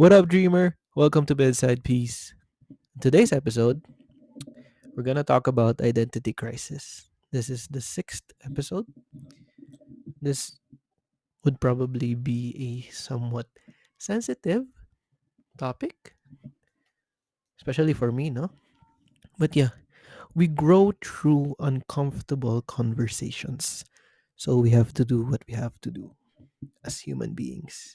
What up, dreamer? Welcome to Bedside Peace. In today's episode, we're gonna talk about identity crisis. This is the sixth episode. This would probably be a somewhat sensitive topic, especially for me, no? But yeah, we grow through uncomfortable conversations. So we have to do what we have to do as human beings.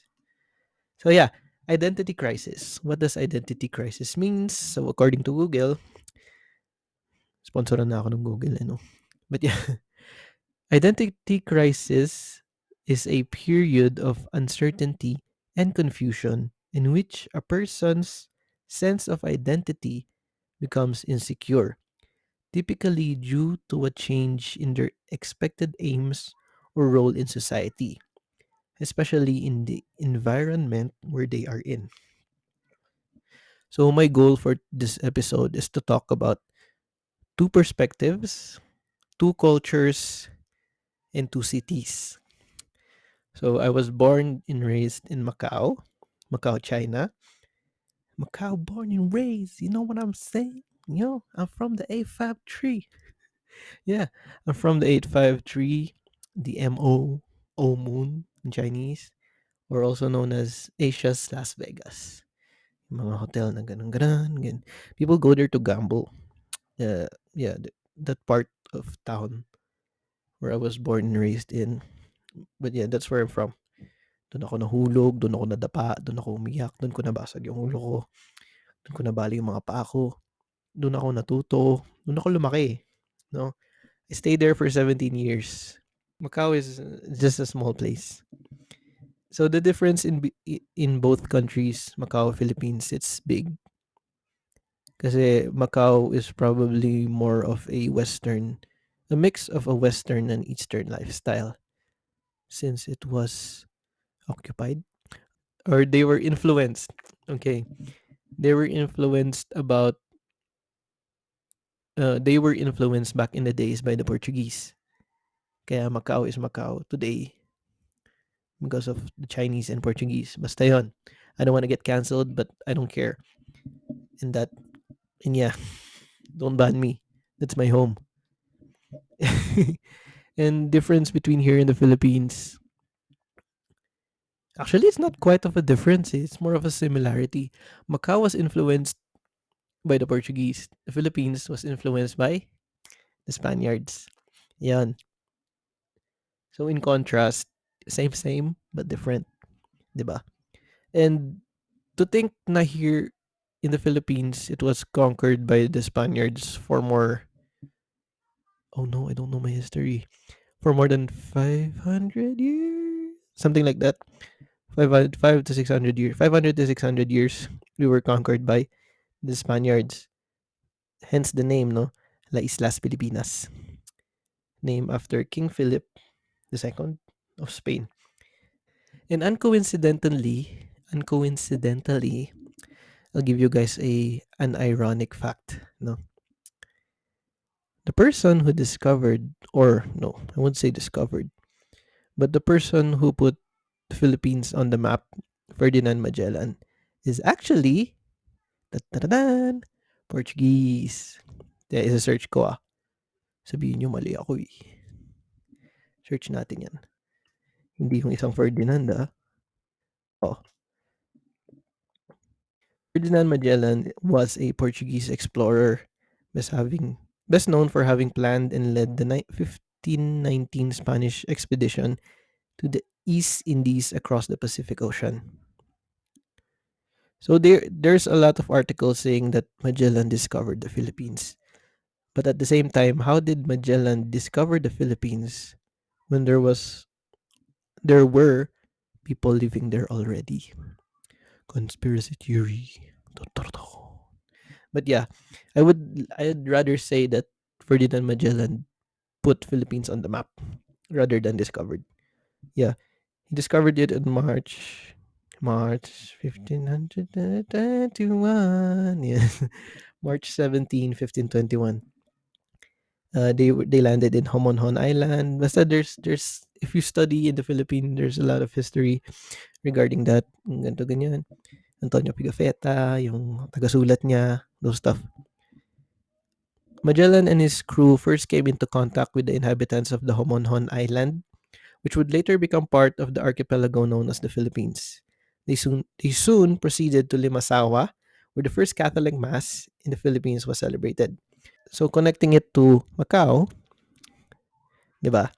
So yeah, identity crisis. What does identity crisis means? So according to Google, sponsoran na ako ng Google, no? But yeah, identity crisis is a period of uncertainty and confusion in which a person's sense of identity becomes insecure, typically due to a change in their expected aims or role in society, especially in the environment where they are in. So, my goal for this episode is to talk about two perspectives, two cultures, and two cities. So I was born and raised in Macau, Macau, China. Macau, born and raised. You know what I'm saying? I'm from the 853. Yeah, I'm from the 853, the MO moon in Chinese, or also known as Asia's Las Vegas. Yung mga hotel na ganun ganun. People go there to gamble. Yeah, that part of town where I was born and raised in. But yeah, that's where I'm from. Do'n ako nahulog, do'n ako nadapa, do'n ako umiyak, do'n ko nabasag yung ulo ko, do'n ko nabali yung mga paa ko, do'n ako natuto, do'n ako lumaki, 'no? I stayed there for 17 years. Macau is just a small place. So the difference in both countries, Macau, Philippines, it's big. Kasi Macau is probably more of a mix of a Western and Eastern lifestyle since it was occupied or they were influenced. Okay, they were influenced about they were influenced back in the days by the Portuguese. Kaya Macau is Macau today because of the Chinese and Portuguese. Basta yun. I don't want to get canceled, but I don't care. And that, and yeah, don't ban me. That's my home. And difference between here and the Philippines. Actually, it's not quite of a difference. It's more of a similarity. Macau was influenced by the Portuguese. The Philippines was influenced by the Spaniards. Yan. So in contrast, same but different, 'di ba? And to think na here in the Philippines it was conquered by the Spaniards for more oh no, I don't know my history. For more than 500 years, something like that. 500, 5 to 600 years. 500 to 600 years we were conquered by the Spaniards. Hence the name, no? La Islas Filipinas, named after King Philip II of Spain. And uncoincidentally, I'll give you guys an ironic fact. No, the person who discovered, or no, I wouldn't say discovered, but the person who put the Philippines on the map, Ferdinand Magellan, is actually ta-ta-da-dan, Portuguese. There is a search ko ah. Sabihin nyo mali ako eh. Search natin yan. Hindi yung isang Ferdinand ah. Oh, Ferdinand Magellan was a Portuguese explorer, best having best known for having planned and led the 1519 Spanish expedition to the East Indies across the Pacific Ocean. So there's a lot of articles saying that Magellan discovered the Philippines. But at the same time, how did Magellan discover the Philippines when there were people living there already? Conspiracy theory. But yeah, I'd rather say that Ferdinand Magellan put Philippines on the map rather than discovered. Yeah, he discovered it in March 1521. Yes, March 17, 1521. They landed in Homonhon Island. Basta there's if you study in the Philippines, there's a lot of history regarding that. Ganto ganyan. Antonio Pigafetta, yung tagasulat niya, those stuff. Magellan and his crew first came into contact with the inhabitants of the Homonhon Island, which would later become part of the archipelago known as the Philippines. They soon proceeded to Limasawa, where the first Catholic Mass in the Philippines was celebrated. So connecting it to Macau, di ba?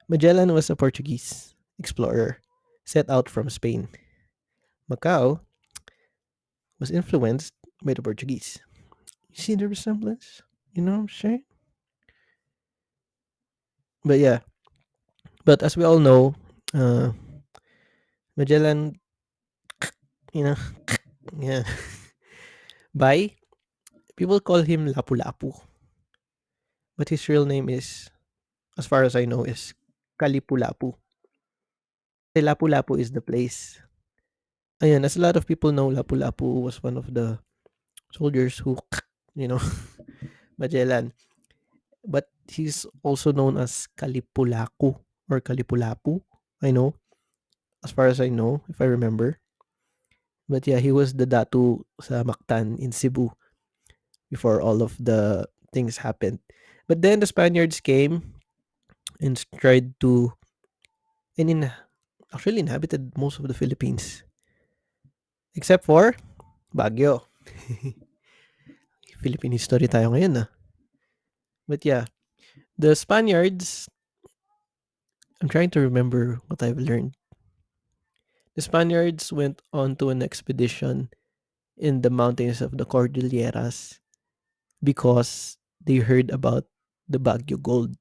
Magellan was a Portuguese explorer set out from Spain. Macau was influenced by the Portuguese. You see the resemblance? You know what I'm saying? But yeah, but as we all know, uh, Magellan, you know, yeah, by people call him Lapu Lapu, but his real name is, as far as I know, is Kalipu Lapu. Lapu Lapu is the place. Ayan, as a lot of people know, Lapu Lapu was one of the soldiers who, you know, Magellan. But he's also known as Kalipulaku or Kalipulapu. I know, as far as I know, if I remember. But yeah, he was the datu sa Mactan in Cebu before all of the things happened. But then the Spaniards came and tried to and actually inhabited most of the Philippines except for Baguio. Philippine history tayo ngayon, ah. But yeah, the Spaniards, I'm trying to remember what I've learned. The Spaniards went on to an expedition in the mountains of the Cordilleras because they heard about the Baguio gold.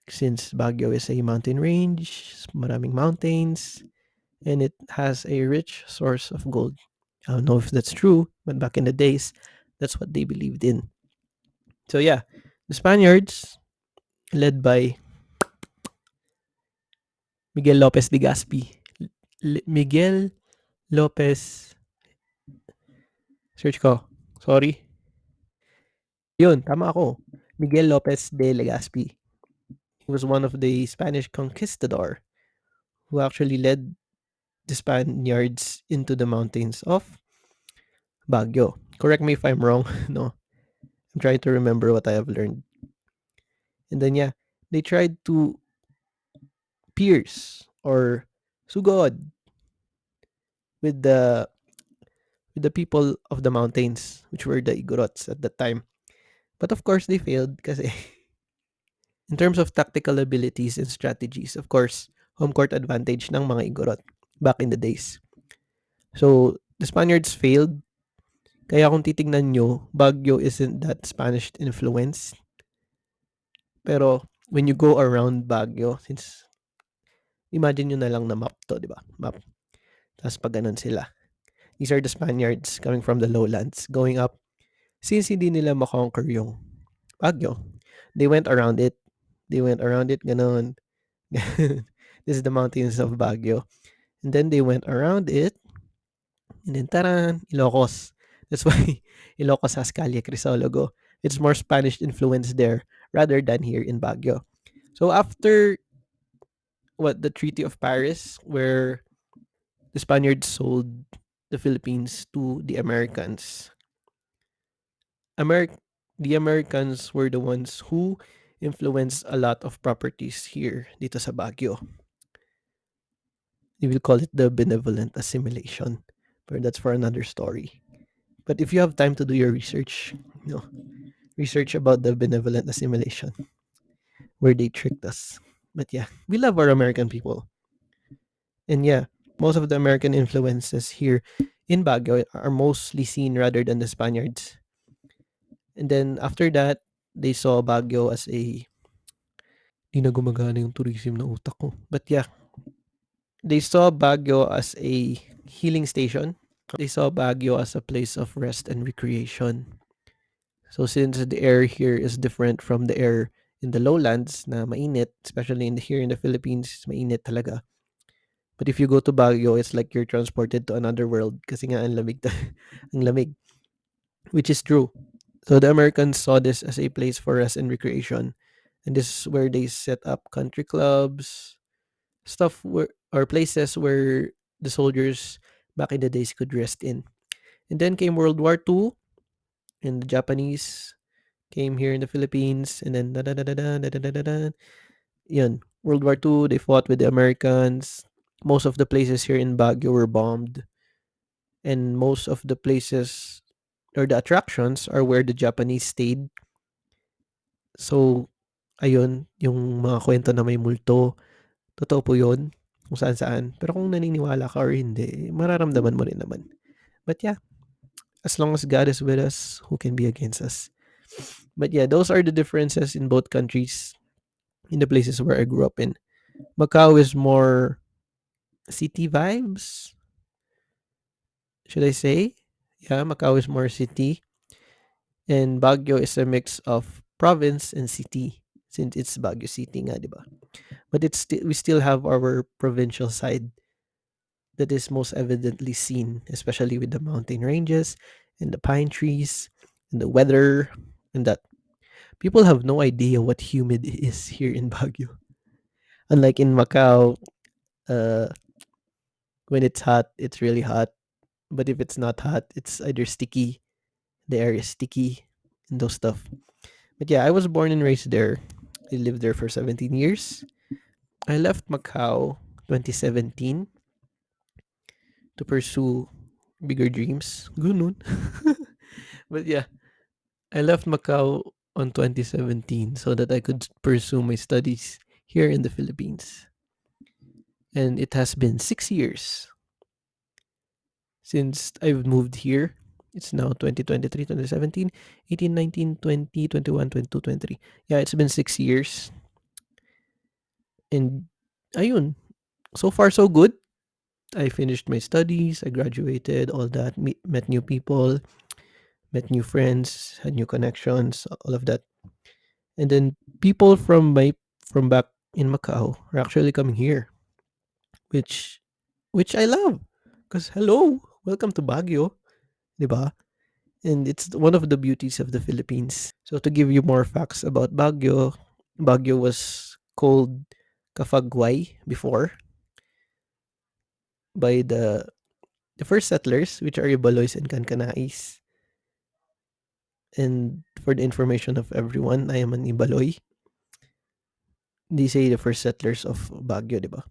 Since Baguio is a mountain range, maraming mountains, and it has a rich source of gold. I don't know if that's true, but back in the days, that's what they believed in. So yeah, the Spaniards, led by Miguel Lopez de Gaspi. Miguel Lopez, search ko. Sorry. Yun, tama ako. Miguel Lopez de Legazpi. He was one of the Spanish conquistador who actually led the Spaniards into the mountains of Baguio. Correct me if I'm wrong. No, I'm trying to remember what I have learned. And then yeah, they tried to pierce or sugod with the people of the mountains, which were the Igorots at that time. But of course, they failed because in terms of tactical abilities and strategies, of course, home court advantage ng mga Igorot back in the days. So, the Spaniards failed. Kaya kung titignan nyo, Baguio isn't that Spanish influence. Pero, when you go around Baguio, since imagine nyo na lang na map to, di ba? Map. Tapos pag ganun sila. These are the Spaniards coming from the lowlands, going up. Since hindi nila makonquer yung Baguio, they went around it. They went around it, ganun. This is the mountains of Baguio. And then they went around it. And then, taran, Ilocos. That's why Ilocos has Calle Crisologo. It's more Spanish influence there rather than here in Baguio. So after the Treaty of Paris, where the Spaniards sold the Philippines to the Americans, Ameri- the Americans were the ones who influenced a lot of properties here dito sa Baguio. We will call it the benevolent assimilation, but that's for another story. But if you have time to do your research, you know, research about the benevolent assimilation, where they tricked us. But yeah, we love our American people. And yeah, most of the American influences here in Baguio are mostly seen rather than the Spaniards. And then after that, they saw Baguio as a di na gumagana yung tourism na utak ko. But yeah, they saw Baguio as a healing station. They saw Baguio as a place of rest and recreation. So since the air here is different from the air in the lowlands na mainit, especially here in the Philippines, mainit talaga. But if you go to Baguio, it's like you're transported to another world kasi nga ang lamig, ang lamig, which is true. So the Americans saw this as a place for rest and recreation. And this is where they set up country clubs, stuff where or places where the soldiers back in the days could rest in. And then came World War II, and the Japanese came here in the Philippines, and then da da da da da da da da da. Yun, World War II, they fought with the Americans. Most of the places here in Baguio were bombed, and most of the places or the attractions are where the Japanese stayed. So, ayun, yung mga kwento na may multo, totoo po yun, kung saan-saan. Pero kung naniniwala ka or hindi, mararamdaman mo rin naman. But yeah, as long as God is with us, who can be against us? But yeah, those are the differences in both countries, in the places where I grew up in. Macau is more city vibes, should I say? Yeah, Macau is more city, and Baguio is a mix of province and city, since it's Baguio City nga, di ba? But we still have our provincial side that is most evidently seen, especially with the mountain ranges and the pine trees and the weather, and that people have no idea what humid is here in Baguio. Unlike in Macau, uh, when it's hot, it's really hot. But if it's not hot, it's either sticky, the air is sticky, and those stuff. But yeah, I was born and raised there. I lived there for 17 years. I left Macau 2017 to pursue bigger dreams. Ganun. But yeah, I left Macau on 2017 so that I could pursue my studies here in the Philippines. And it has been 6 years since I've moved here. It's now 2023, 2017, 18, 19, 20, 21, 22, 23. Yeah, it's been 6 years. And ayun, so far so good. I finished my studies, I graduated, all that, met new people, met new friends, had new connections, all of that. And then people from back in Macau are actually coming here, which which I love. Cause hello, welcome to Baguio, 'di ba? And it's one of the beauties of the Philippines. So to give you more facts about Baguio, Baguio was called Cafagway before by the first settlers, which are Ibaloys and Kankanais. And for the information of everyone, I am an Ibaloy. They say the first settlers of Baguio, di ba?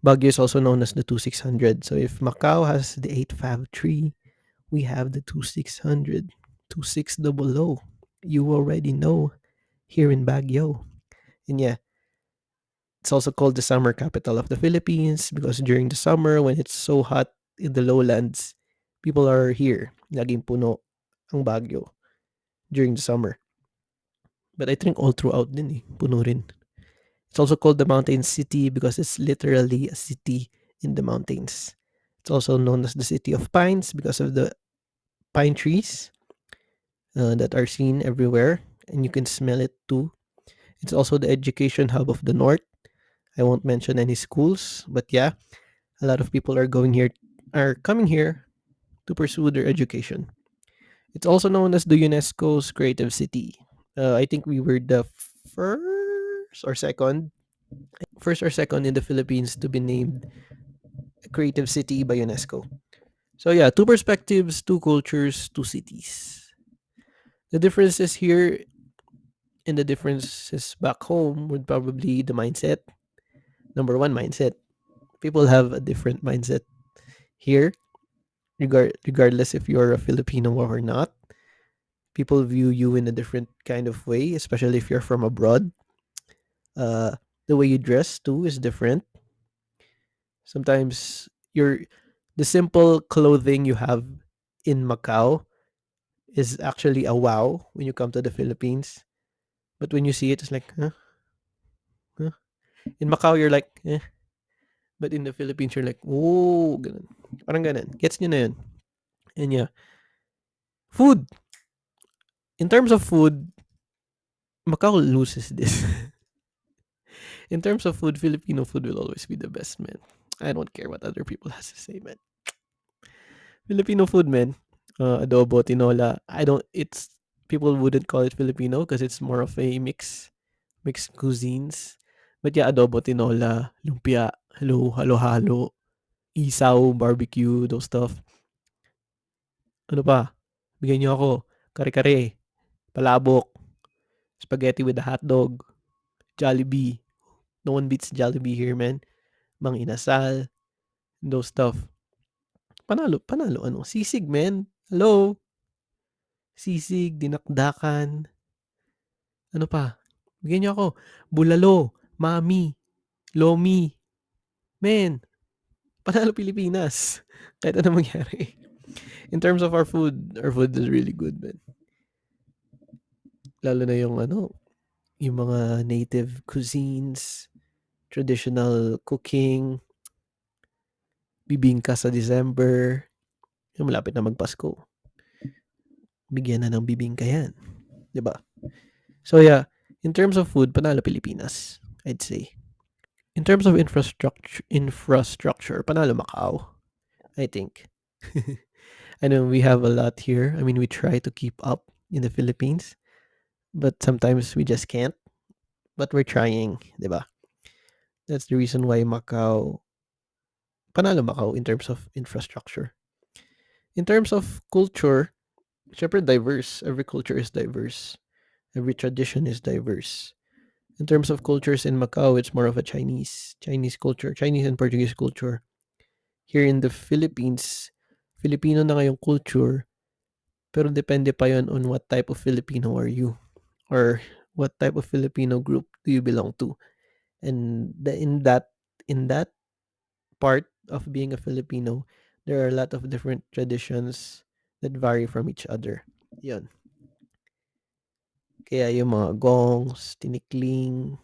Baguio is also known as the 2600. So if Macau has the 853, we have the 2600, 2600. You already know here in Baguio. And yeah, it's also called the summer capital of the Philippines because during the summer when it's so hot in the lowlands, people are here. Laging puno ang Baguio during the summer. But I think all throughout din eh, puno rin. It's also called the mountain city because it's literally a city in the mountains. It's also known as the city of pines because of the pine trees that are seen everywhere and you can smell it too. It's also the education hub of the north. I won't mention any schools, but yeah, a lot of people are coming here to pursue their education. It's also known as the UNESCO's creative city. I think we were the first or second first or second in the Philippines to be named a creative city by UNESCO. So yeah, two perspectives, two cultures, two cities. The differences here and the differences back home would probably the mindset. Number one, mindset. People have a different mindset here, regardless if you're a Filipino or not. People view you in a different kind of way, especially if you're from abroad. Uh, the way you dress too is different. Sometimes the simple clothing you have in Macau is actually a wow when you come to the Philippines. But when you see it, it's like, huh? Huh? In Macau, you're like, eh. But in the Philippines, you're like, oh, ganun. Parang ganun. Gets nyo na yun. And yeah. Food. In terms of food, Macau loses this. In terms of food, Filipino food will always be the best, man. I don't care what other people has to say, man. Filipino food, man. Adobo, tinola. I don't. It's people wouldn't call it Filipino because it's more of a mixed cuisines. But yeah, adobo, tinola, lumpia, halo, halo, halo. isaw, barbecue, those stuff. Ano pa? Bigyan niyo ako. Kare-kare, palabok, spaghetti with a hotdog, Jollibee. No one beats Jollibee here, man. Mang inasal, those stuff. Panalo, panalo. Ano? Sisig, man. Hello? Sisig, dinakdakan. Ano pa? Bigyan niyo ako. Bulalo, mami, lomi. Man, panalo Pilipinas. Kahit ano mangyari. In terms of our food is really good, man. Lalo na yung ano, yung mga native cuisines, traditional cooking, bibingka sa December, yung malapit na magpasko. Bigyan na ng bibingka yan. 'Di ba? So yeah, in terms of food, panalo Pilipinas, I'd say. In terms of infrastructure, panalo Macau, I think. I know we have a lot here. I mean, we try to keep up in the Philippines, but sometimes we just can't. But we're trying, 'di ba? That's the reason why panalo Macau in terms of infrastructure. In terms of culture, syempre diverse. Every culture is diverse. Every tradition is diverse. In terms of cultures in Macau, it's more of a Chinese culture, Chinese and Portuguese culture. Here in the Philippines, Filipino na ngayong culture, pero depende pa yon on what type of Filipino are you, or what type of Filipino group do you belong to. And in that part of being a Filipino, there are a lot of different traditions that vary from each other. Yun. Kaya yung mga gongs, tinikling,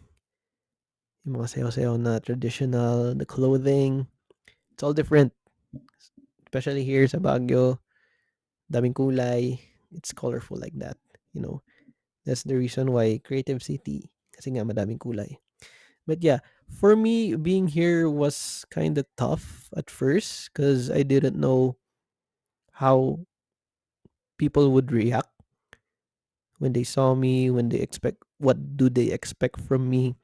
yung mga sayaw-sayaw na traditional, the clothing, it's all different. Especially here sa Baguio, daming kulay. It's colorful like that, you know. That's the reason why creative city, kasi nga madaming kulay. But yeah, for me, being here was kind of tough at first because I didn't know how people would react when they saw me, when they expect, what do they expect from me,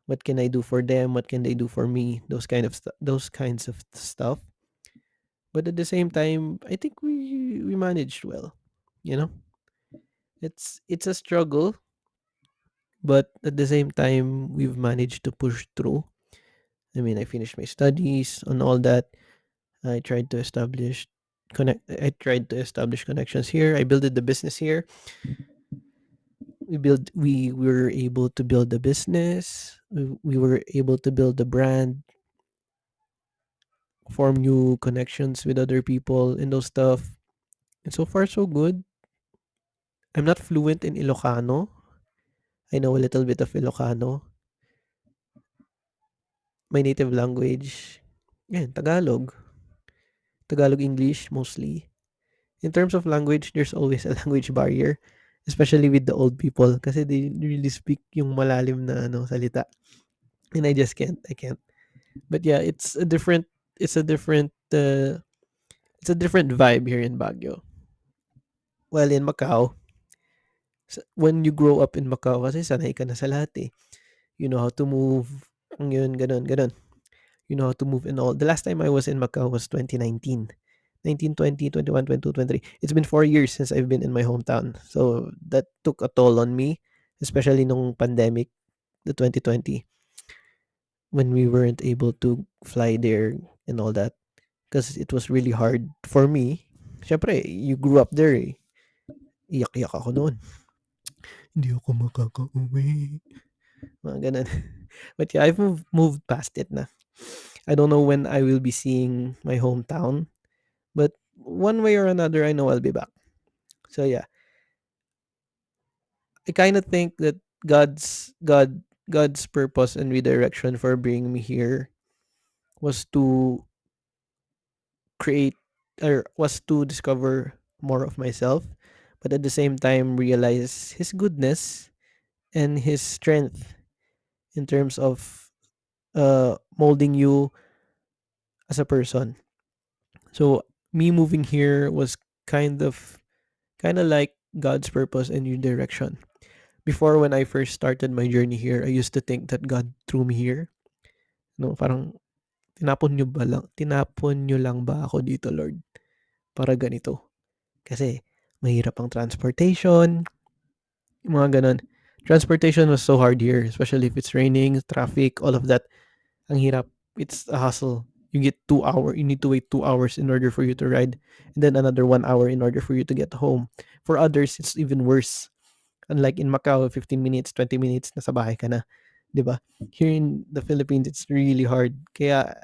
what can I do for them, what can they do for me, those kinds of stuff. But at the same time, I think we managed well. You know, it's a struggle, but at the same time, we've managed to push through. I mean, I finished my studies and all that. I tried to establish connections here. I built the business here. We were able to build the business. We were able to build the brand, form new connections with other people and those stuff. And so far so good. I'm not fluent in Ilocano. I know a little bit of Ilocano. My native language, yeah, Tagalog. Tagalog English mostly. In terms of language, there's always a language barrier, especially with the old people kasi they really speak yung malalim na salita. And I just can't. I can't. But yeah, it's a different it's a different vibe here in Baguio. Well, in Macau, when you grow up in Macau kasi sanay ka na sa lahat eh. You know how to move, ang yun, ganun, ganun. You know how to move and all. The last time I was in Macau was 2019. 19, 20, 21, 22, 23. It's been 4 years since I've been in my hometown. So that took a toll on me, especially nung pandemic, the 2020, when we weren't able to fly there and all that. Because it was really hard for me. Siyempre, you grew up there eh. Iyak-iyak ako noon. Hindi ako makaka-uwi. Mga ganun. But yeah, I've moved past it na. I don't know when I will be seeing my hometown. But one way or another, I know I'll be back. So yeah, I kind of think that God's purpose and redirection for bringing me here was to create, or was to discover more of myself, but at the same time realize his goodness and his strength in terms of molding you as a person. So me moving here was kind of like God's purpose and redirection. Before, when I first started my journey here, I used to think that God threw me here. No, parang tinapon niyo lang ba ako dito, Lord, para ganito? Kasi mahirap ang transportation, yung mga gano'n. Transportation was so hard here, especially if it's raining, traffic, all of that. Ang hirap. It's a hustle. You need to wait 2 hours in order for you to ride, and then another 1 hour in order for you to get home. For others, it's even worse. Unlike in Macau, 15 minutes, 20 minutes, nasa bahay ka na. 'Di ba? Here in the Philippines, it's really hard. Kaya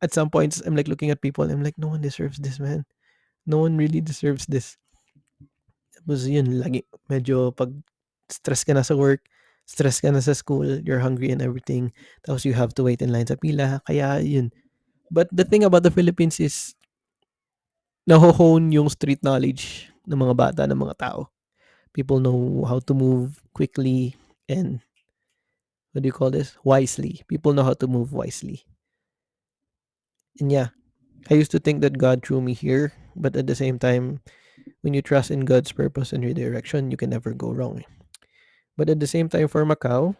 at some points, I'm like looking at people, I'm like, no one deserves this, man. No one really deserves this. Tapos yun, lagi, medyo pag stress ka na sa work, stress ka na sa school, you're hungry and everything. Tapos you have to wait in line sa pila. Kaya yun. But the thing about the Philippines is, naho-hone yung street knowledge ng mga bata, ng mga tao. People know how to move quickly and, what do you call this? Wisely. People know how to move wisely. And yeah, I used to think that God threw me here, but at the same time, when you trust in God's purpose and redirection, you can never go wrong. But at the same time, for Macau,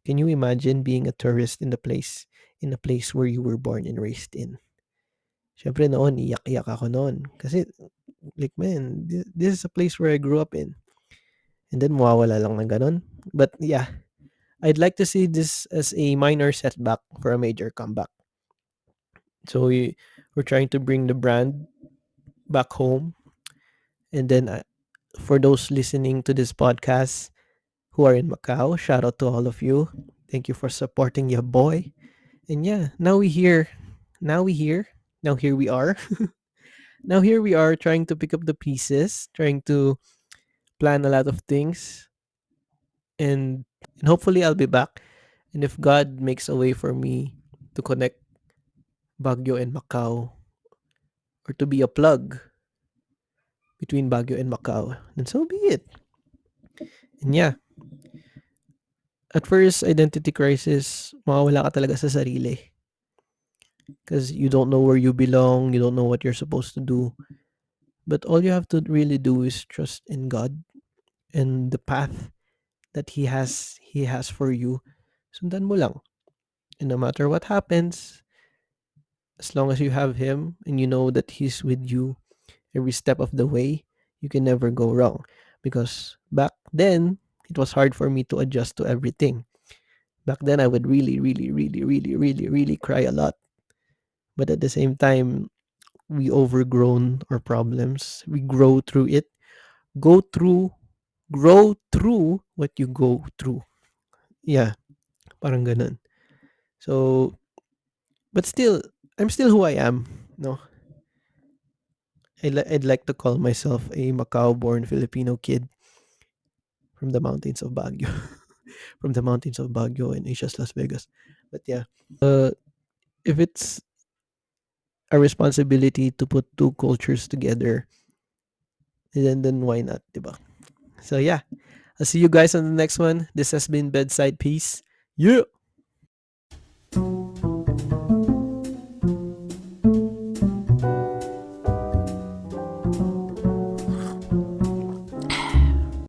can you imagine being a tourist in a place where you were born and raised in? Siyempre noon, iyak-iyak ako noon. Kasi, like, man, this is a place where I grew up in. And then, mawawala lang ng ganun. But yeah, I'd like to see this as a minor setback for a major comeback. So we're trying to bring the brand back home. And then, for those listening to this podcast who are in Macau, shout out to all of you. Thank you for supporting your boy. And yeah, now we here. Now we here. Now here we are. Now here we are trying to pick up the pieces, trying to plan a lot of things, and hopefully I'll be back. And if God makes a way for me to connect Baguio and Macau, or to be a plug between Baguio and Macau, then so be it. And yeah, at first identity crisis, mawawala ka talaga sa sarili. Because you don't know where you belong, you don't know what you're supposed to do. But all you have to really do is trust in God and the path that He has for you. Sundan mo lang. And no matter what happens, as long as you have Him and you know that He's with you every step of the way, you can never go wrong. Because back then, it was hard for me to adjust to everything. Back then, I would really, really, really, really, really, really cry a lot. But at the same time, we overgrown our problems. We grow through it. Go through, grow through what you go through. Yeah, parang ganun. So, but still, I'm still who I am. No, I'd like to call myself a Macau-born Filipino kid from the mountains of Baguio, from the mountains of Baguio and Asia's Las Vegas. But yeah, if it's a responsibility to put two cultures together, then why not, diba? So yeah, I'll see you guys on the next one. This has been Bedside Peace. Yeah.